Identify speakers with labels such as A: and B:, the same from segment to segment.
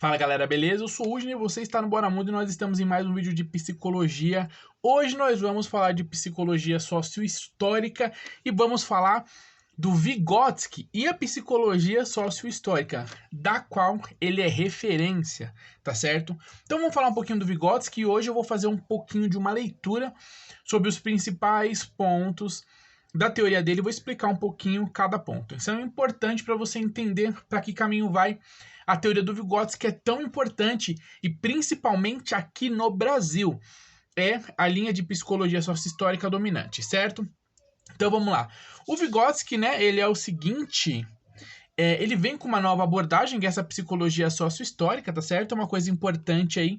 A: Fala galera, beleza? Eu sou o Udney, você está no Bora Mundo e nós estamos em mais um vídeo de psicologia. Hoje nós vamos falar de psicologia sociohistórica e vamos falar do Vygotsky e a psicologia sociohistórica, da qual ele é referência, tá certo? Então vamos falar um pouquinho do Vygotsky e hoje eu vou fazer um pouquinho de uma leitura sobre os principais pontos da teoria dele, vou explicar um pouquinho cada ponto. Isso é importante para você entender para que caminho vai a teoria do Vygotsky, que é tão importante e principalmente aqui no Brasil. É a linha de psicologia sociohistórica dominante, certo? Então vamos lá. O Vygotsky, né, ele é o seguinte, ele vem com uma nova abordagem, que é essa psicologia sociohistórica, tá certo? É uma coisa importante aí,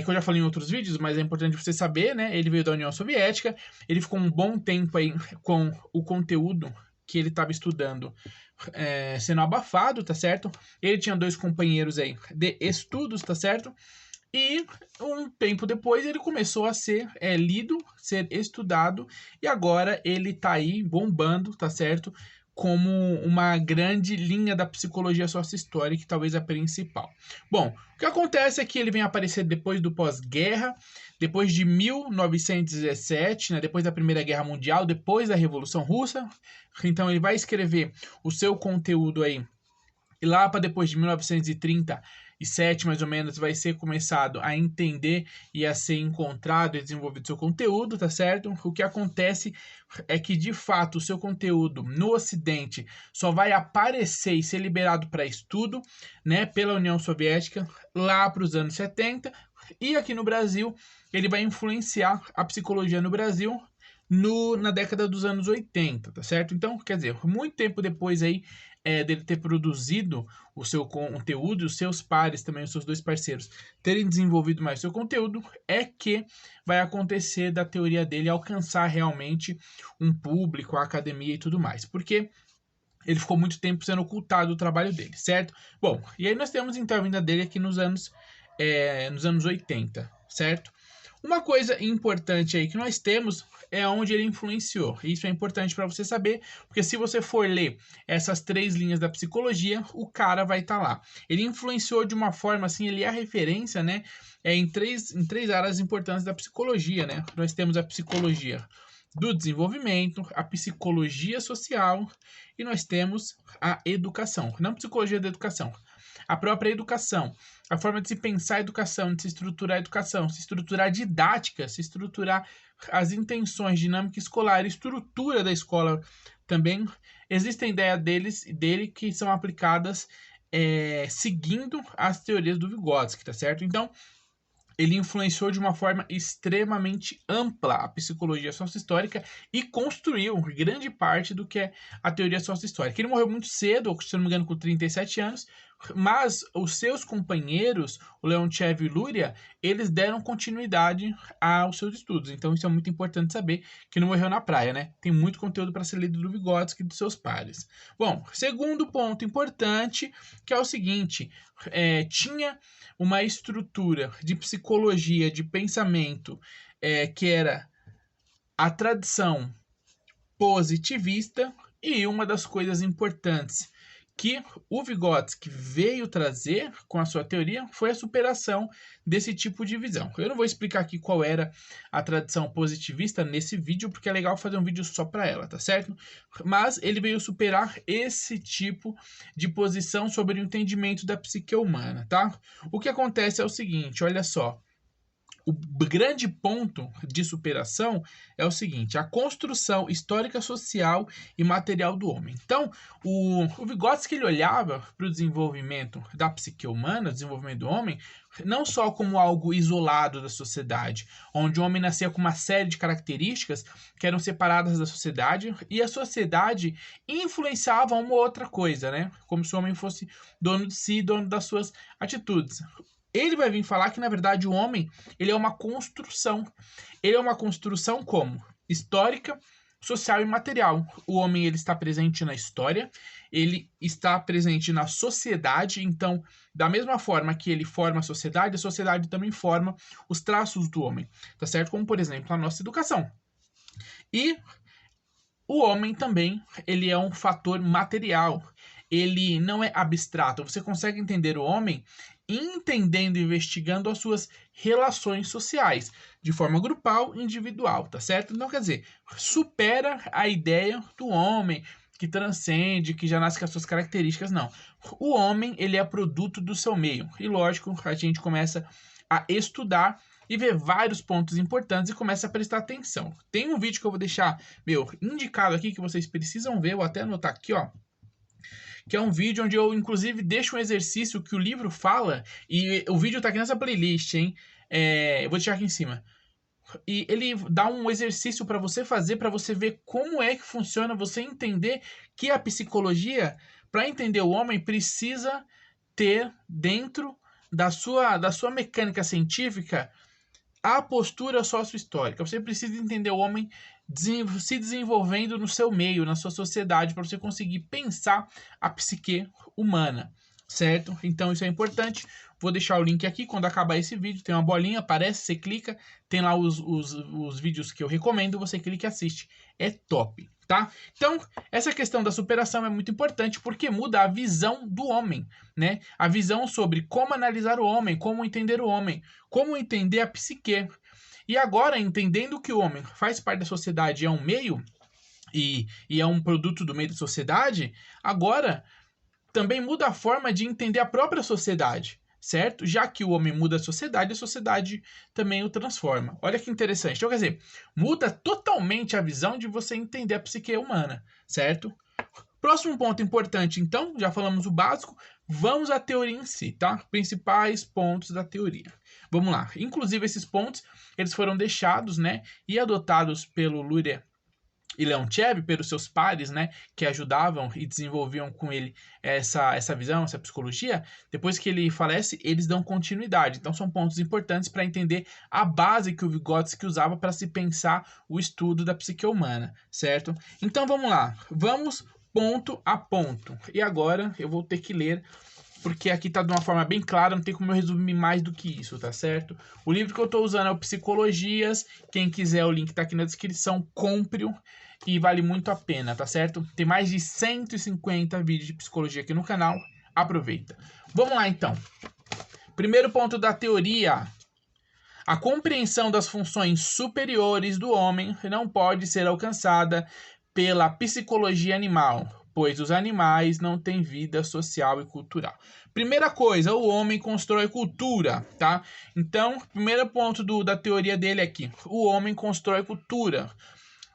A: que eu já falei em outros vídeos, mas é importante você saber, né? Ele veio da União Soviética, ele ficou um bom tempo aí com o conteúdo que ele estava estudando sendo abafado, tá certo? Ele tinha dois companheiros aí de estudos, tá certo? E um tempo depois ele começou a ser lido, ser estudado, e agora ele tá aí bombando, tá certo? Como uma grande linha da psicologia sociohistórica, talvez a principal. Bom, o que acontece é que ele vem aparecer depois do pós-guerra, depois de 1917, né, depois da Primeira Guerra Mundial, depois da Revolução Russa. Então ele vai escrever o seu conteúdo aí, e lá para depois de 1937, mais ou menos, vai ser começado a entender e a ser encontrado e desenvolvido seu conteúdo, tá certo? O que acontece é que, de fato, o seu conteúdo no Ocidente só vai aparecer e ser liberado para estudo, né, pela União Soviética lá para os anos 70, e aqui no Brasil ele vai influenciar a psicologia no Brasil na década dos anos 80, tá certo? Então, quer dizer, muito tempo depois aí dele ter produzido o seu conteúdo, os seus pares também, os seus dois parceiros, terem desenvolvido mais o seu conteúdo, é que vai acontecer da teoria dele alcançar realmente um público, a academia e tudo mais. Porque ele ficou muito tempo sendo ocultado o trabalho dele, certo? Bom, e aí nós temos então a vinda dele aqui nos anos 80, certo? Uma coisa importante aí que nós temos é onde ele influenciou. Isso é importante para você saber, porque se você for ler essas três linhas da psicologia, o cara vai estar lá. Ele influenciou de uma forma assim, ele é a referência, né? Em três áreas importantes da psicologia, né? Nós temos a psicologia do desenvolvimento, a psicologia social e nós temos a educação. Não psicologia da educação, a própria educação, a forma de se pensar a educação, de se estruturar a educação, se estruturar a didática, se estruturar as intenções, dinâmica escolar, estrutura da escola também. Existem ideias dele que são aplicadas seguindo as teorias do Vygotsky, tá certo? Então, ele influenciou de uma forma extremamente ampla a psicologia sociohistórica e construiu grande parte do que é a teoria sociohistórica. Ele morreu muito cedo, se não me engano, com 37 anos, mas os seus companheiros, o Leontiev e Luria, eles deram continuidade aos seus estudos. Então isso é muito importante saber, que não morreu na praia, né? Tem muito conteúdo para ser lido do Vygotsky e dos seus pares. Bom, segundo ponto importante, que é o seguinte, tinha uma estrutura de psicologia, de pensamento, que era a tradição positivista, e uma das coisas importantes que o Vygotsky veio trazer com a sua teoria foi a superação desse tipo de visão. Eu não vou explicar aqui qual era a tradição positivista nesse vídeo, porque é legal fazer um vídeo só para ela, tá certo? Mas ele veio superar esse tipo de posição sobre o entendimento da psique humana, tá? O que acontece é o seguinte, olha só. O grande ponto de superação é o seguinte, a construção histórica, social e material do homem. Então, o Vygotsky ele olhava para o desenvolvimento da psique humana, desenvolvimento do homem, não só como algo isolado da sociedade, onde o homem nascia com uma série de características que eram separadas da sociedade, e a sociedade influenciava uma ou outra coisa, né? Como se o homem fosse dono de si, dono das suas atitudes. Ele vai vir falar que, na verdade, o homem ele é uma construção. Ele é uma construção como? Histórica, social e material. O homem ele está presente na história, ele está presente na sociedade, então, da mesma forma que ele forma a sociedade também forma os traços do homem, tá certo? Como, por exemplo, a nossa educação. E o homem também, ele é um fator material. ele não é abstrato. Você consegue entender o homem entendendo e investigando as suas relações sociais, de forma grupal e individual, tá certo? Então, quer dizer, supera a ideia do homem que transcende, que já nasce com as suas características, não. O homem, ele é produto do seu meio. E lógico, a gente começa a estudar e ver vários pontos importantes e começa a prestar atenção. Tem um vídeo que eu vou deixar, indicado aqui que vocês precisam ver, vou até anotar aqui, ó, que é um vídeo onde eu, inclusive, deixo um exercício que o livro fala, e o vídeo tá aqui nessa playlist, hein? Eu vou deixar aqui em cima. E ele dá um exercício para você fazer, para você ver como é que funciona, você entender que a psicologia, para entender o homem, precisa ter dentro da sua mecânica científica a postura sócio-histórica. Você precisa entender o homem se desenvolvendo no seu meio, na sua sociedade, para você conseguir pensar a psique humana, certo? Então isso é importante. Vou deixar o link aqui, quando acabar esse vídeo, tem uma bolinha, aparece, você clica, tem lá os vídeos que eu recomendo, você clica e assiste. É top, tá? Então, essa questão da superação é muito importante porque muda a visão do homem, né? A visão sobre como analisar o homem, como entender o homem, como entender a psique. E agora, entendendo que o homem faz parte da sociedade, é um meio e é um produto do meio da sociedade, agora também muda a forma de entender a própria sociedade, certo? Já que o homem muda a sociedade também o transforma. Olha que interessante. Então, quer dizer, muda totalmente a visão de você entender a psique humana, certo? Próximo ponto importante, então, já falamos o básico, vamos à teoria em si, tá? Principais pontos da teoria. Vamos lá. Inclusive, esses pontos, eles foram deixados, né, e adotados pelo Luria e Leontiev, pelos seus pares, né, que ajudavam e desenvolviam com ele essa visão, essa psicologia. Depois que ele falece, eles dão continuidade. Então, são pontos importantes para entender a base que o Vygotsky usava para se pensar o estudo da psique humana, certo? Então, vamos lá. Vamos ponto a ponto. E agora eu vou ter que ler, porque aqui tá de uma forma bem clara, não tem como eu resumir mais do que isso, tá certo? O livro que eu tô usando é o Psicologias. Quem quiser, o link tá aqui na descrição, compre-o e vale muito a pena, tá certo? Tem mais de 150 vídeos de psicologia aqui no canal, aproveita. Vamos lá então. Primeiro ponto da teoria. A compreensão das funções superiores do homem não pode ser alcançada pela psicologia animal, pois os animais não têm vida social e cultural. Primeira coisa, o homem constrói cultura, tá? Então, primeiro ponto da teoria dele aqui, o homem constrói cultura.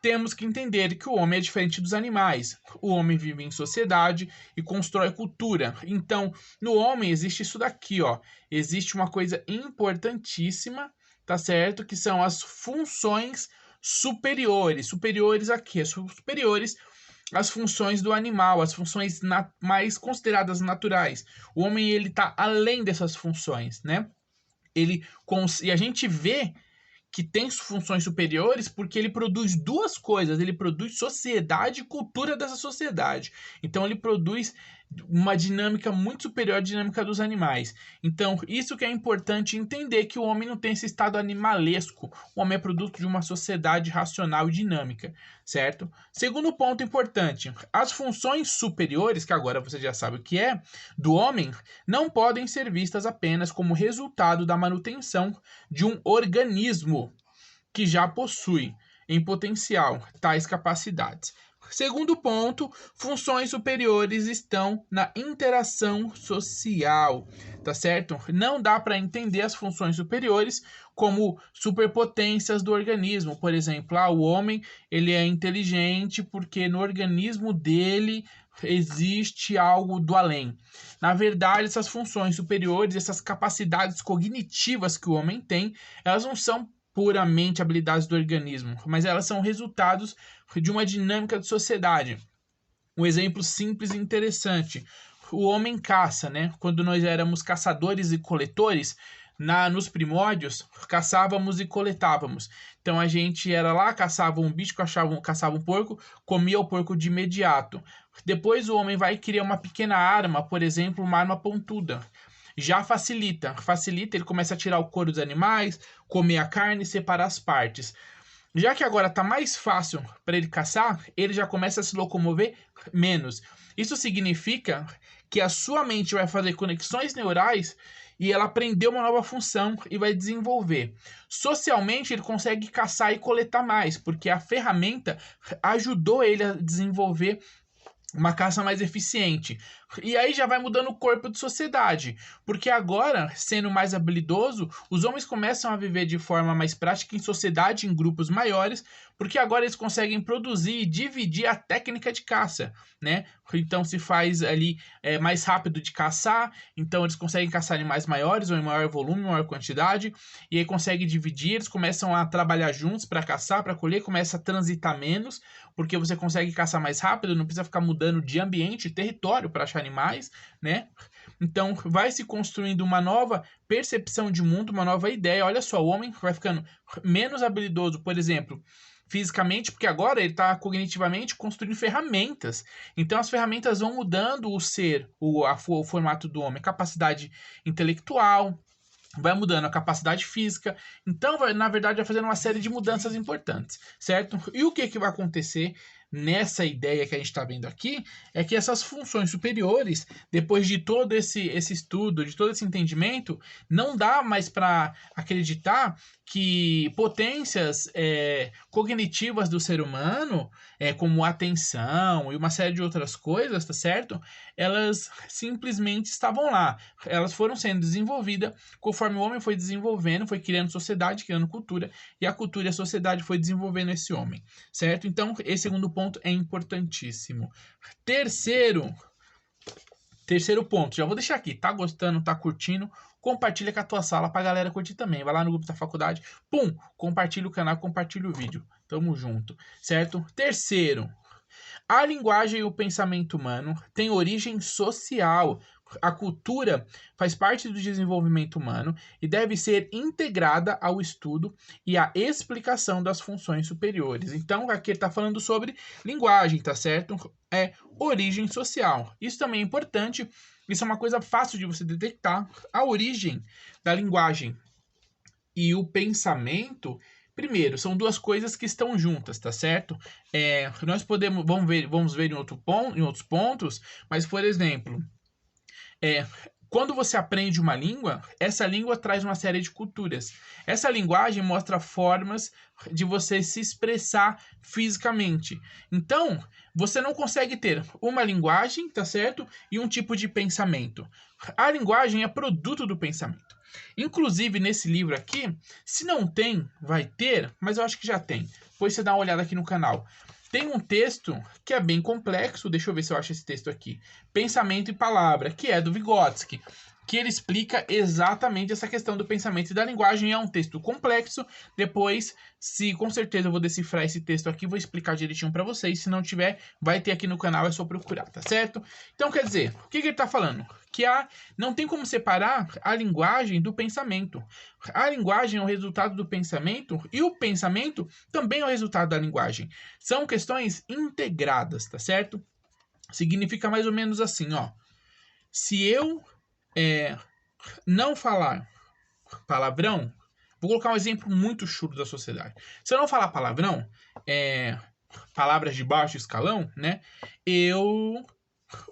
A: Temos que entender que o homem é diferente dos animais. O homem vive em sociedade e constrói cultura. Então, no homem existe isso daqui, ó. Existe uma coisa importantíssima, tá certo? Que são as funções superiores. Superiores a quê? Superiores às funções do animal, as funções mais consideradas naturais. O homem, ele tá além dessas funções, né? E a gente vê que tem funções superiores porque ele produz duas coisas. Ele produz sociedade e cultura dessa sociedade. Então, ele produz uma dinâmica muito superior à dinâmica dos animais. Então, isso que é importante entender, que o homem não tem esse estado animalesco. O homem é produto de uma sociedade racional e dinâmica, certo? Segundo ponto importante, as funções superiores, que agora você já sabe o que é, do homem, não podem ser vistas apenas como resultado da manutenção de um organismo que já possui em potencial tais capacidades. Segundo ponto, funções superiores estão na interação social, tá certo? Não dá para entender as funções superiores como superpotências do organismo. Por exemplo, o homem, ele é inteligente porque no organismo dele existe algo do além. Na verdade, essas funções superiores, essas capacidades cognitivas que o homem tem, elas não são puramente habilidades do organismo, mas elas são resultados de uma dinâmica de sociedade. Um exemplo simples e interessante: o homem caça, né? Quando nós éramos caçadores e coletores, nos primórdios, caçávamos e coletávamos. Então a gente era lá, caçava um bicho, caçava um porco, comia o porco de imediato. Depois o homem vai e cria uma pequena arma, por exemplo, uma arma pontuda. Já facilita, ele começa a tirar o couro dos animais, comer a carne e separar as partes. Já que agora está mais fácil para ele caçar, ele já começa a se locomover menos. Isso significa que a sua mente vai fazer conexões neurais e ela aprendeu uma nova função e vai desenvolver. Socialmente, ele consegue caçar e coletar mais, porque a ferramenta ajudou ele a desenvolver uma caça mais eficiente. E aí já vai mudando o corpo de sociedade, porque agora, sendo mais habilidoso, os homens começam a viver de forma mais prática em sociedade, em grupos maiores, porque agora eles conseguem produzir e dividir a técnica de caça, né? Então se faz ali mais rápido de caçar, então eles conseguem caçar animais maiores ou em maior volume, maior quantidade, e aí conseguem dividir, eles começam a trabalhar juntos para caçar, para colher, começa a transitar menos, porque você consegue caçar mais rápido, não precisa ficar mudando de ambiente, território para achar animais, né? Então vai se construindo uma nova percepção de mundo, uma nova ideia. Olha só, o homem vai ficando menos habilidoso, por exemplo, fisicamente, porque agora ele está cognitivamente construindo ferramentas. Então as ferramentas vão mudando o ser, o formato do homem, a capacidade intelectual, vai mudando a capacidade física. Então, na verdade, vai fazendo uma série de mudanças importantes, certo? E o que vai acontecer nessa ideia que a gente está vendo aqui é que essas funções superiores, depois de todo esse estudo, de todo esse entendimento, não dá mais para acreditar que potências cognitivas do ser humano, como atenção e uma série de outras coisas, tá certo? Elas simplesmente estavam lá. Elas foram sendo desenvolvidas conforme o homem foi desenvolvendo, foi criando sociedade, criando cultura, e a cultura e a sociedade foi desenvolvendo esse homem, certo? Então, esse segundo ponto é importantíssimo. Terceiro ponto, já vou deixar aqui, tá gostando, tá curtindo, compartilha com a tua sala pra galera curtir também. Vai lá no grupo da faculdade, pum, compartilha o canal, compartilha o vídeo. Tamo junto, certo? Terceiro, a linguagem e o pensamento humano têm origem social. A cultura faz parte do desenvolvimento humano e deve ser integrada ao estudo e à explicação das funções superiores. Então, aqui ele está falando sobre linguagem, tá certo? É origem social. Isso também é importante, isso é uma coisa fácil de você detectar. A origem da linguagem e o pensamento, primeiro, são duas coisas que estão juntas, tá certo? Nós vamos ver em outros pontos, mas, por exemplo, quando você aprende uma língua, essa língua traz uma série de culturas. Essa linguagem mostra formas de você se expressar fisicamente. Então, você não consegue ter uma linguagem, tá certo? E um tipo de pensamento. A linguagem é produto do pensamento. Inclusive, nesse livro aqui, se não tem, vai ter, mas eu acho que já tem. Depois você dá uma olhada aqui no canal. Tem um texto que é bem complexo, deixa eu ver se eu acho esse texto aqui. Pensamento e Palavra, que é do Vygotsky, que ele explica exatamente essa questão do pensamento e da linguagem. É um texto complexo. Depois, com certeza eu vou decifrar esse texto aqui, vou explicar direitinho para vocês. Se não tiver, vai ter aqui no canal, é só procurar, tá certo? Então, quer dizer, o que ele está falando? Que não tem como separar a linguagem do pensamento. A linguagem é o resultado do pensamento e o pensamento também é o resultado da linguagem. São questões integradas, tá certo? Significa mais ou menos assim, ó. Se eu não falar palavrão, vou colocar um exemplo muito chulo da sociedade. Se eu não falar palavrão, palavras de baixo escalão, né? Eu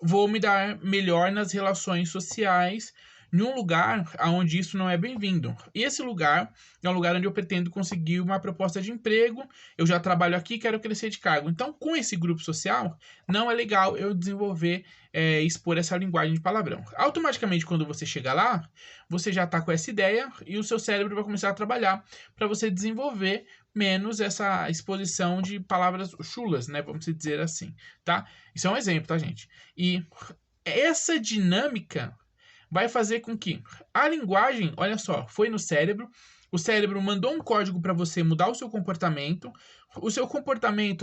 A: vou me dar melhor nas relações sociais em um lugar onde isso não é bem-vindo. E esse lugar é um lugar onde eu pretendo conseguir uma proposta de emprego, eu já trabalho aqui, quero crescer de cargo. Então, com esse grupo social, não é legal eu desenvolver, expor essa linguagem de palavrão. Automaticamente, quando você chega lá, você já está com essa ideia e o seu cérebro vai começar a trabalhar para você desenvolver menos essa exposição de palavras chulas, né? Vamos dizer assim, tá? Isso é um exemplo, tá, gente? E essa dinâmica vai fazer com que a linguagem, olha só, foi no cérebro, o cérebro mandou um código para você mudar o seu comportamento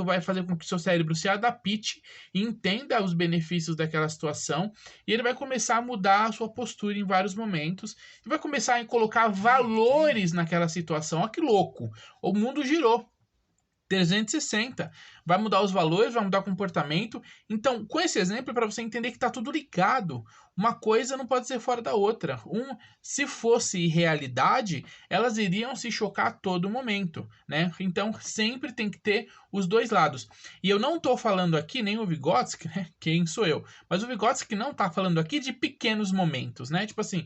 A: vai fazer com que o seu cérebro se adapte e entenda os benefícios daquela situação, e ele vai começar a mudar a sua postura em vários momentos, e vai começar a colocar valores naquela situação. Olha que louco, o mundo girou 360, vai mudar os valores, vai mudar o comportamento. Então, com esse exemplo, para você entender que está tudo ligado. uma coisa não pode ser fora da outra. Se fosse realidade, elas iriam se chocar a todo momento, né? Então sempre tem que ter os dois lados. E eu não estou falando aqui, nem o Vygotsky, né? Quem sou eu? Mas o Vygotsky não está falando aqui de pequenos momentos, né? Tipo assim,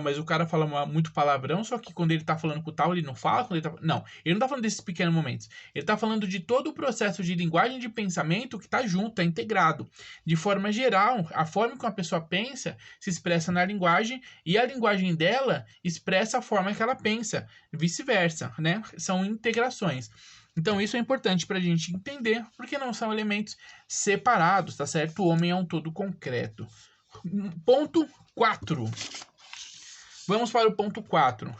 A: mas o cara fala muito palavrão, só que quando ele tá falando com o tal, ele não fala. Não, ele não tá falando desses pequenos momentos. Ele tá falando de todo o processo de linguagem de pensamento que tá junto, tá integrado. De forma geral, a forma que uma pessoa pensa se expressa na linguagem e a linguagem dela expressa a forma que ela pensa, vice-versa, né? São integrações. Então isso é importante para a gente entender, porque não são elementos separados, tá certo? O homem é um todo concreto. Ponto 4. Vamos para o ponto 4.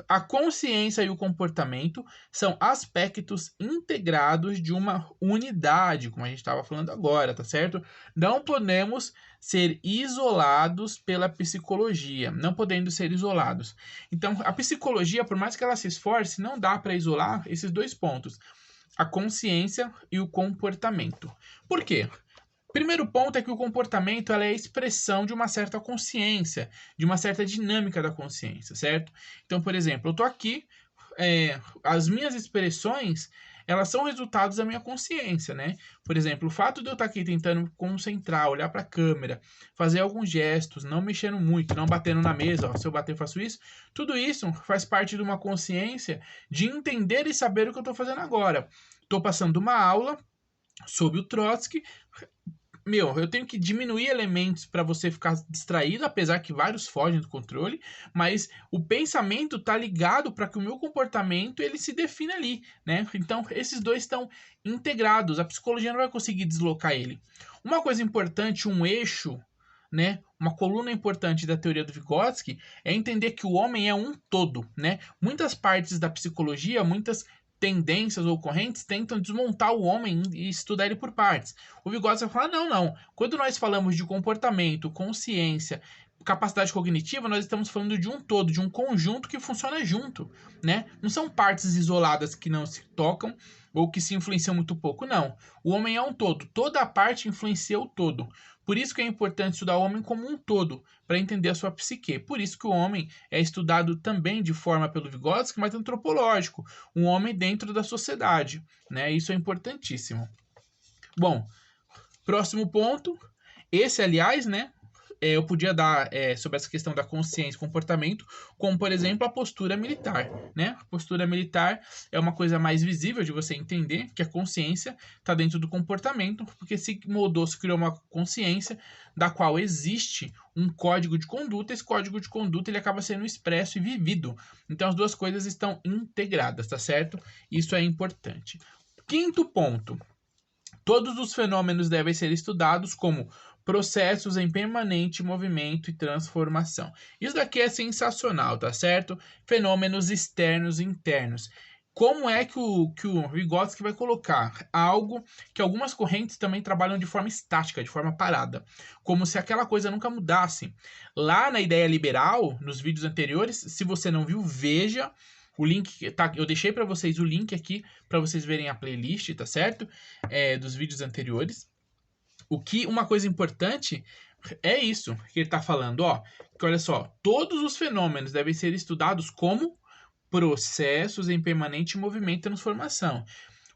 A: A consciência e o comportamento são aspectos integrados de uma unidade, como a gente estava falando agora, tá certo? Não podemos ser isolados pela psicologia, não podendo ser isolados. Então, a psicologia, por mais que ela se esforce, não dá para isolar esses dois pontos, a consciência e o comportamento. Por quê? Primeiro ponto é que o comportamento ela é a expressão de uma certa consciência, de uma certa dinâmica da consciência, certo? Então, por exemplo, eu tô aqui, as minhas expressões, elas são resultados da minha consciência, né? Por exemplo, o fato de eu estar aqui tentando concentrar, olhar para a câmera, fazer alguns gestos, não mexendo muito, não batendo na mesa, ó, se eu bater eu faço isso, tudo isso faz parte de uma consciência de entender e saber o que eu estou fazendo agora. Estou passando uma aula sobre o Trotsky. Eu tenho que diminuir elementos para você ficar distraído, apesar que vários fogem do controle, mas o pensamento tá ligado para que o meu comportamento ele se defina ali, né? Então, esses dois estão integrados, a psicologia não vai conseguir deslocar ele. Uma coisa importante, um eixo, né? Uma coluna importante da teoria do Vygotsky é entender que o homem é um todo, né? Muitas partes da psicologia, muitas tendências ou correntes tentam desmontar o homem e estudar ele por partes. O Vygotsky vai falar, não. Quando nós falamos de comportamento, consciência, capacidade cognitiva, nós estamos falando de um todo, de um conjunto que funciona junto, né? Não são partes isoladas que não se tocam ou que se influenciam muito pouco, não. O homem é um todo, toda a parte influencia o todo. Por isso que é importante estudar o homem como um todo, para entender a sua psique. Por isso que o homem é estudado também de forma pelo Vygotsky, mas antropológico, um homem dentro da sociedade, né? Isso é importantíssimo. Bom, próximo ponto, esse aliás, né? Eu podia dar sobre essa questão da consciência e comportamento, como, por exemplo, a postura militar, né? A postura militar é uma coisa mais visível de você entender que a consciência está dentro do comportamento, porque se criou uma consciência da qual existe um código de conduta, esse código de conduta ele acaba sendo expresso e vivido. Então, as duas coisas estão integradas, tá certo? Isso é importante. Quinto ponto. Todos os fenômenos devem ser estudados como processos em permanente movimento e transformação. Isso daqui é sensacional, tá certo? Fenômenos externos e internos. Como é que o Vygotsky vai colocar algo que algumas correntes também trabalham de forma estática, de forma parada, como se aquela coisa nunca mudasse. Lá na ideia liberal, nos vídeos anteriores, se você não viu, veja. O link, tá, eu deixei para vocês o link aqui para vocês verem a playlist, tá certo? Dos vídeos anteriores. Uma coisa importante é isso que ele está falando, ó. Que olha só, todos os fenômenos devem ser estudados como processos em permanente movimento e transformação.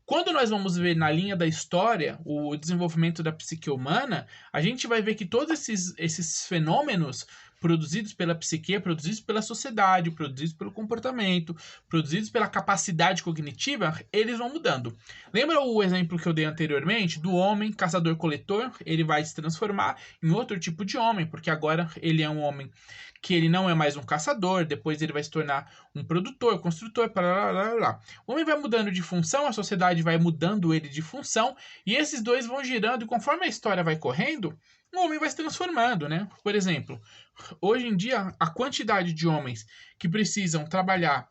A: Quando nós vamos ver na linha da história o desenvolvimento da psique humana, a gente vai ver que todos esses fenômenos produzidos pela psique, produzidos pela sociedade, produzidos pelo comportamento, produzidos pela capacidade cognitiva, eles vão mudando. Lembra o exemplo que eu dei anteriormente do homem caçador-coletor? Ele vai se transformar em outro tipo de homem, porque agora ele é um homem que ele não é mais um caçador, depois ele vai se tornar um produtor, construtor, blá. O homem vai mudando de função, a sociedade vai mudando ele de função, e esses dois vão girando, e conforme a história vai correndo, o homem vai se transformando, né? Por exemplo, hoje em dia, a quantidade de homens que precisam trabalhar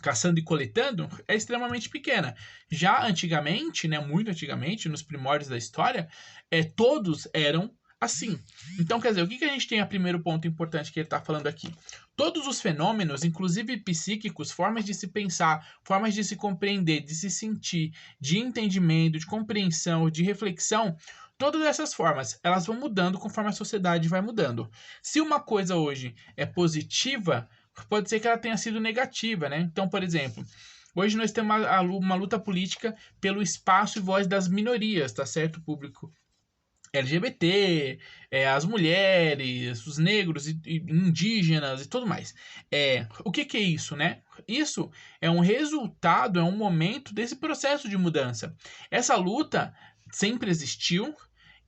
A: caçando e coletando é extremamente pequena. Já antigamente, né, muito antigamente, nos primórdios da história, todos eram assim. Então, quer dizer, o que a gente tem a primeiro ponto importante que ele está falando aqui? Todos os fenômenos, inclusive psíquicos, formas de se pensar, formas de se compreender, de se sentir, de entendimento, de compreensão, de reflexão, Todas essas formas, elas vão mudando conforme a sociedade vai mudando. Se uma coisa hoje é positiva, pode ser que ela tenha sido negativa, né? Então, por exemplo, hoje nós temos uma luta política pelo espaço e voz das minorias, tá certo? O público LGBT, as mulheres, os negros e indígenas e tudo mais. O que é isso, né? Isso é um resultado, é um momento desse processo de mudança. Essa luta sempre existiu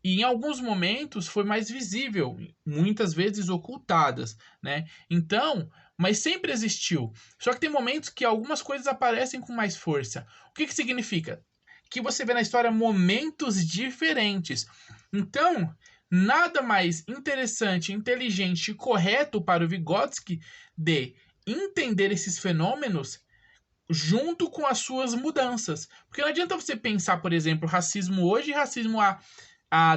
A: e em alguns momentos foi mais visível, muitas vezes ocultadas, né? Então, mas sempre existiu. Só que tem momentos que algumas coisas aparecem com mais força. O que significa? Que você vê na história momentos diferentes. Então, nada mais interessante, inteligente e correto para o Vygotsky de entender esses fenômenos junto com as suas mudanças. Porque não adianta você pensar, por exemplo, racismo hoje e racismo há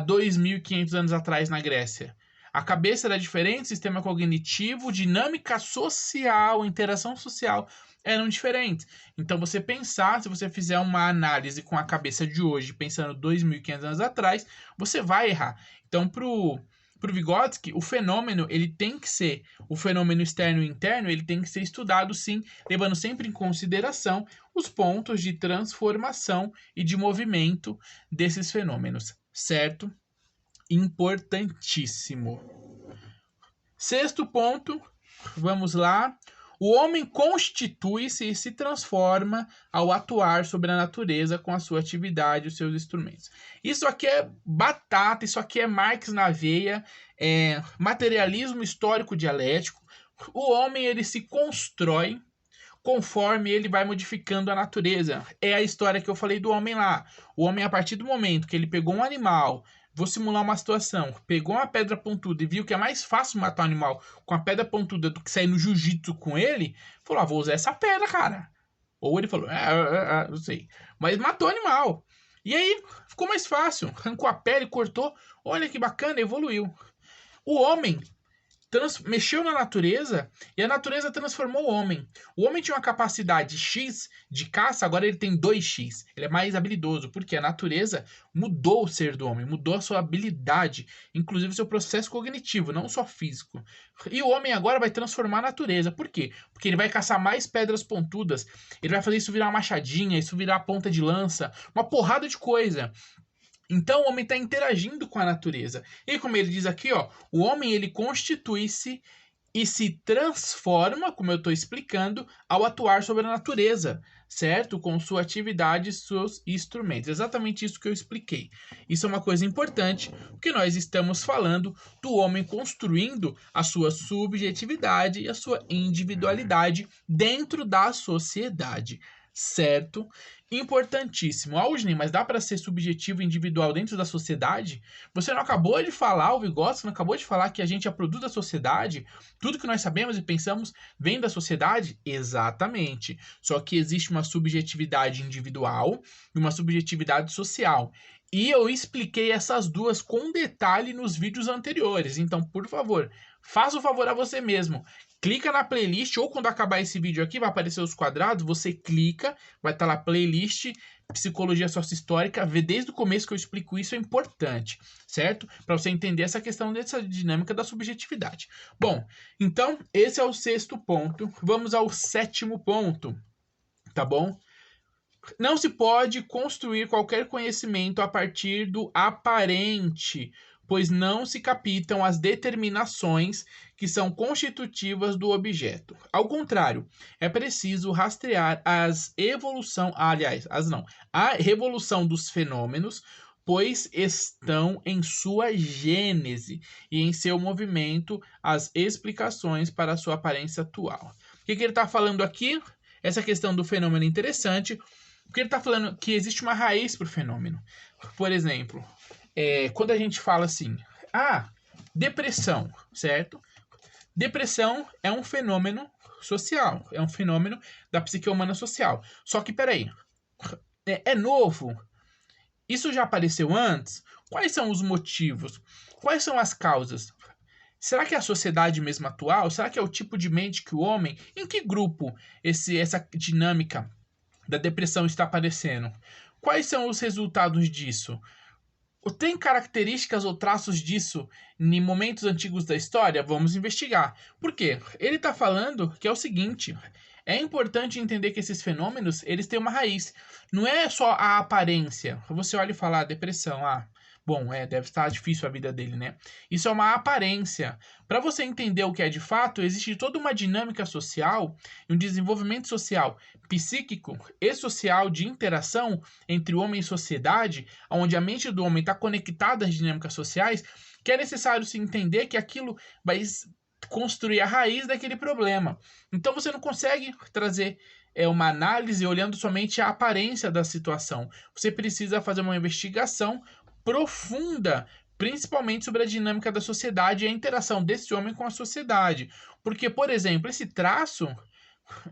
A: 2.500 anos atrás na Grécia. A cabeça era diferente, sistema cognitivo, dinâmica social, interação social eram diferentes. Então, você pensar, se você fizer uma análise com a cabeça de hoje, pensando 2.500 anos atrás, você vai errar. Então, pro Vygotsky, o fenômeno, ele tem que ser, o fenômeno externo e interno, ele tem que ser estudado sim, levando sempre em consideração os pontos de transformação e de movimento desses fenômenos, certo? Importantíssimo. Sexto ponto, vamos lá. O homem constitui-se e se transforma ao atuar sobre a natureza com a sua atividade e os seus instrumentos. Isso aqui é batata, isso aqui é Marx na veia, é materialismo histórico dialético. O homem, ele se constrói conforme ele vai modificando a natureza. É a história que eu falei do homem lá. O homem, a partir do momento que ele pegou um animal, vou simular uma situação, pegou uma pedra pontuda e viu que é mais fácil matar um animal com a pedra pontuda do que sair no jiu-jitsu com ele, falou, vou usar essa pedra, cara. Ou ele falou, não sei. Mas matou o animal. E aí, ficou mais fácil. Arrancou a pele, cortou. Olha que bacana, evoluiu. O homem mexeu na natureza e a natureza transformou o homem. O homem tinha uma capacidade X de caça, agora ele tem 2x. Ele é mais habilidoso, porque a natureza mudou o ser do homem, mudou a sua habilidade, inclusive o seu processo cognitivo, não só físico. E o homem agora vai transformar a natureza. Por quê? Porque ele vai caçar mais pedras pontudas, ele vai fazer isso virar uma machadinha, isso virar ponta de lança, uma porrada de coisa. Então o homem está interagindo com a natureza. E como ele diz aqui, ó, o homem ele constitui-se e se transforma, como eu estou explicando, ao atuar sobre a natureza, certo? Com sua atividade e seus instrumentos. Exatamente isso que eu expliquei. Isso é uma coisa importante, porque nós estamos falando do homem construindo a sua subjetividade e a sua individualidade dentro da sociedade, certo? Importantíssimo. Algine, mas dá para ser subjetivo e individual dentro da sociedade? Você não acabou de falar, o Vygotsky não acabou de falar que a gente é produto da sociedade? Tudo que nós sabemos e pensamos vem da sociedade? Exatamente. Só que existe uma subjetividade individual e uma subjetividade social. E eu expliquei essas duas com detalhe nos vídeos anteriores. Então, por favor, faça o favor a você mesmo. Clica na playlist, ou quando acabar esse vídeo aqui, vai aparecer os quadrados, você clica, vai estar lá playlist, Psicologia Sócio-Histórica, vê desde o começo que eu explico isso, é importante, certo? Para você entender essa questão dessa dinâmica da subjetividade. Bom, então, esse é o sexto ponto. Vamos ao sétimo ponto, tá bom? Não se pode construir qualquer conhecimento a partir do aparente, pois não se captam as determinações que são constitutivas do objeto. Ao contrário, é preciso rastrear a revolução dos fenômenos, pois estão em sua gênese e em seu movimento as explicações para a sua aparência atual. O que ele está falando aqui? Essa questão do fenômeno é interessante, porque ele está falando que existe uma raiz para o fenômeno. Por exemplo, quando a gente fala assim, depressão, certo? Depressão é um fenômeno social, é um fenômeno da psique humana social. Só que, peraí, é novo? Isso já apareceu antes? Quais são os motivos? Quais são as causas? Será que é a sociedade mesmo atual? Será que é o tipo de mente que o homem? Em que grupo essa dinâmica da depressão está aparecendo? Quais são os resultados disso? Tem características ou traços disso em momentos antigos da história? Vamos investigar. Por quê? Ele está falando que é o seguinte: é importante entender que esses fenômenos eles têm uma raiz. Não é só a aparência. Você olha e fala, depressão, bom, deve estar difícil a vida dele, né? Isso é uma aparência. Para você entender o que é de fato, existe toda uma dinâmica social e um desenvolvimento social, psíquico e social de interação entre o homem e sociedade, onde a mente do homem está conectada às dinâmicas sociais, que é necessário se entender que aquilo vai construir a raiz daquele problema. Então você não consegue trazer uma análise olhando somente a aparência da situação. Você precisa fazer uma investigação profunda, principalmente sobre a dinâmica da sociedade e a interação desse homem com a sociedade. Porque, por exemplo, esse traço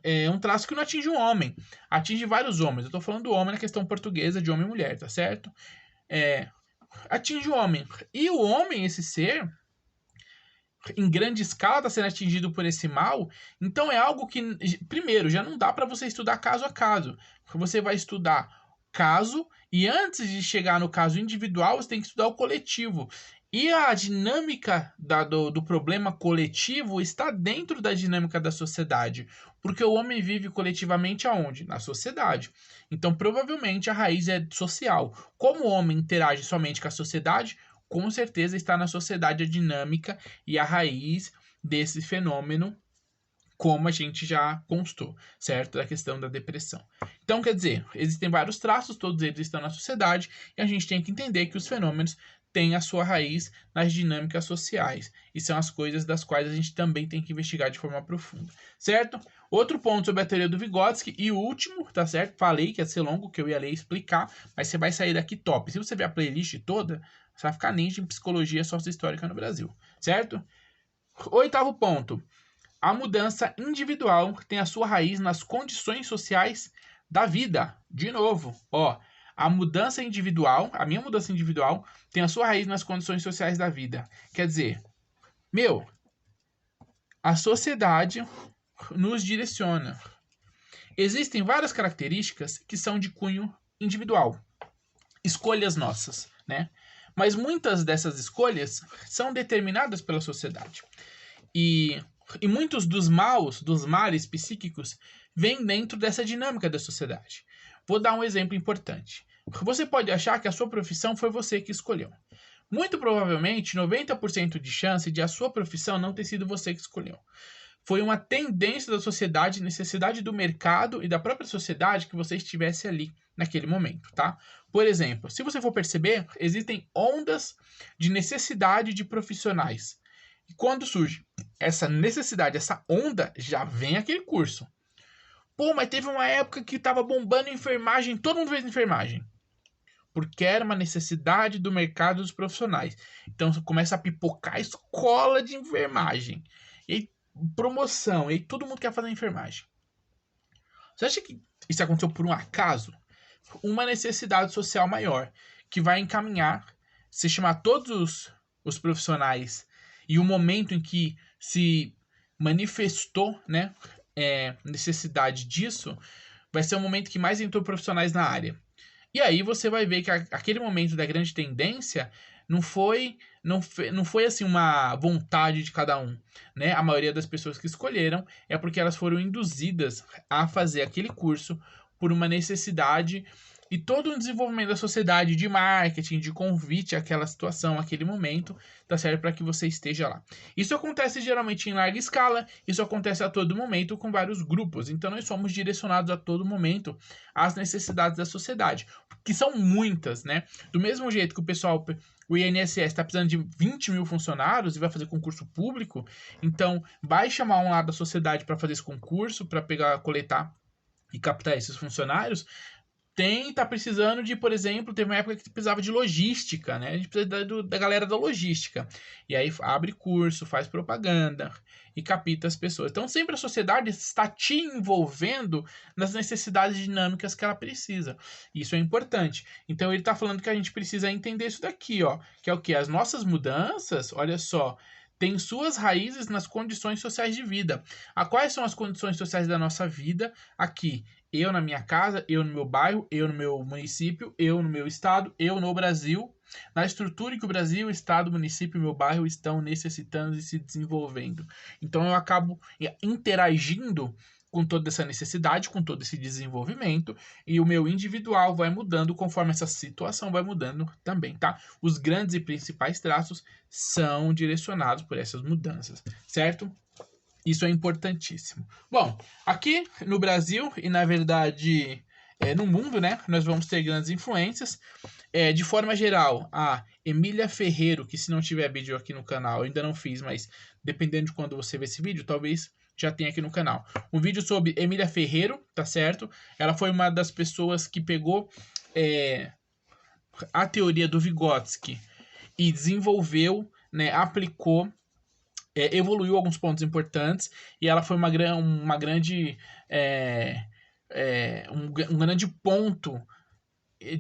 A: é um traço que não atinge um homem, atinge vários homens. Eu estou falando do homem na questão portuguesa de homem e mulher, tá certo? Atinge o homem. E o homem, esse ser, em grande escala está sendo atingido por esse mal, então é algo que, primeiro, já não dá para você estudar caso a caso. Você vai estudar caso e antes de chegar no caso individual, você tem que estudar o coletivo. E a dinâmica do problema coletivo está dentro da dinâmica da sociedade. Porque o homem vive coletivamente aonde? Na sociedade. Então, provavelmente, a raiz é social. Como o homem interage somente com a sociedade, com certeza está na sociedade a dinâmica e a raiz desse fenômeno, como a gente já constou, certo? Da questão da depressão. Então, quer dizer, existem vários traços, todos eles estão na sociedade, e a gente tem que entender que os fenômenos têm a sua raiz nas dinâmicas sociais. E são as coisas das quais a gente também tem que investigar de forma profunda, certo? Outro ponto sobre a teoria do Vygotsky, e o último, tá certo? Falei que ia ser longo, que eu ia ler e explicar, mas você vai sair daqui top. Se você ver a playlist toda, você vai ficar ninja em psicologia sócio-histórica no Brasil, certo? Oitavo ponto. A mudança individual tem a sua raiz nas condições sociais da vida. De novo, a mudança individual, a minha mudança individual, tem a sua raiz nas condições sociais da vida. Quer dizer, a sociedade nos direciona. Existem várias características que são de cunho individual. Escolhas nossas, né? Mas muitas dessas escolhas são determinadas pela sociedade. E muitos dos males psíquicos, vêm dentro dessa dinâmica da sociedade. Vou dar um exemplo importante. Você pode achar que a sua profissão foi você que escolheu. Muito provavelmente, 90% de chance de a sua profissão não ter sido você que escolheu. Foi uma tendência da sociedade, necessidade do mercado e da própria sociedade que você estivesse ali naquele momento, tá? Por exemplo, se você for perceber, existem ondas de necessidade de profissionais. E quando surge essa necessidade, essa onda, já vem aquele curso. Mas teve uma época que estava bombando enfermagem, todo mundo fez enfermagem. Porque era uma necessidade do mercado dos profissionais. Então começa a pipocar a escola de enfermagem. E aí, promoção, e aí todo mundo quer fazer enfermagem. Você acha que isso aconteceu por um acaso? Uma necessidade social maior, que vai encaminhar, se chamar todos os profissionais e o momento em que se manifestou, né, necessidade disso, vai ser o momento que mais entrou profissionais na área. E aí você vai ver que aquele momento da grande tendência não foi assim uma vontade de cada um, né? A maioria das pessoas que escolheram é porque elas foram induzidas a fazer aquele curso por uma necessidade e todo um desenvolvimento da sociedade de marketing, de convite àquela situação, àquele momento, tá certo? Para que você esteja lá. Isso acontece geralmente em larga escala, isso acontece a todo momento com vários grupos. Então nós somos direcionados a todo momento às necessidades da sociedade, que são muitas, né? Do mesmo jeito que o INSS está precisando de 20 mil funcionários e vai fazer concurso público, então vai chamar um lado da sociedade para fazer esse concurso, para coletar e captar esses funcionários. Tá precisando de, por exemplo, teve uma época que precisava de logística, né? A gente precisa da galera da logística. E aí abre curso, faz propaganda e capta as pessoas. Então sempre a sociedade está te envolvendo nas necessidades dinâmicas que ela precisa. Isso é importante. Então ele está falando que a gente precisa entender isso daqui, que é o que? As nossas mudanças, olha só, tem suas raízes nas condições sociais de vida. Quais são as condições sociais da nossa vida aqui? Eu na minha casa, eu no meu bairro, eu no meu município, eu no meu estado, eu no Brasil, na estrutura que o Brasil, o estado, o município e o meu bairro estão necessitando e se desenvolvendo. Então eu acabo interagindo com toda essa necessidade, com todo esse desenvolvimento, e o meu individual vai mudando conforme essa situação vai mudando também, tá? Os grandes e principais traços são direcionados por essas mudanças, certo? Isso é importantíssimo. Bom, aqui no Brasil e na verdade no mundo, né, nós vamos ter grandes influências. De forma geral, a Emília Ferreiro, que se não tiver vídeo aqui no canal, eu ainda não fiz, mas dependendo de quando você ver esse vídeo, talvez já tenha aqui no canal. Um vídeo sobre Emília Ferreiro, tá certo? Ela foi uma das pessoas que pegou a teoria do Vygotsky e desenvolveu, né, aplicou, evoluiu alguns pontos importantes, e ela foi um grande ponto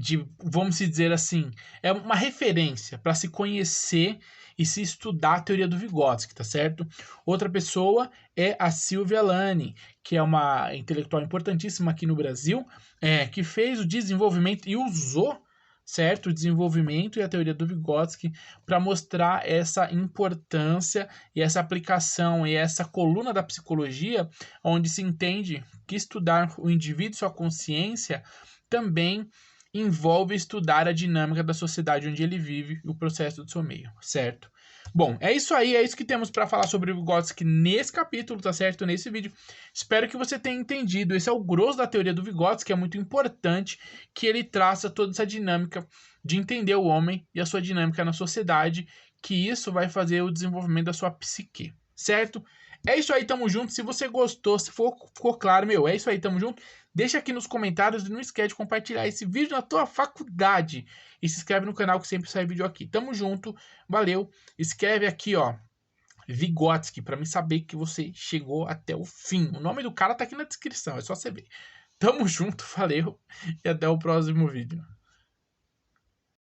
A: de, vamos dizer assim, é uma referência para se conhecer e se estudar a teoria do Vygotsky, tá certo? Outra pessoa é a Silvia Lani, que é uma intelectual importantíssima aqui no Brasil, que fez o desenvolvimento e usou, certo, o desenvolvimento e a teoria do Vygotsky para mostrar essa importância e essa aplicação e essa coluna da psicologia, onde se entende que estudar o indivíduo e sua consciência também envolve estudar a dinâmica da sociedade onde ele vive e o processo do seu meio, certo? Bom, é isso aí, é isso que temos para falar sobre o Vygotsky nesse capítulo, tá certo? Nesse vídeo. Espero que você tenha entendido. Esse é o grosso da teoria do Vygotsky, que é muito importante, que ele traça toda essa dinâmica de entender o homem e a sua dinâmica na sociedade, que isso vai fazer o desenvolvimento da sua psique, certo? É isso aí, tamo junto. Se você gostou, se ficou claro, é isso aí, tamo junto. Deixa aqui nos comentários e não esquece de compartilhar esse vídeo na tua faculdade. E se inscreve no canal que sempre sai vídeo aqui. Tamo junto, valeu. Escreve aqui, ó, Vygotsky, pra mim saber que você chegou até o fim. O nome do cara tá aqui na descrição, é só você ver. Tamo junto, valeu e até o próximo vídeo.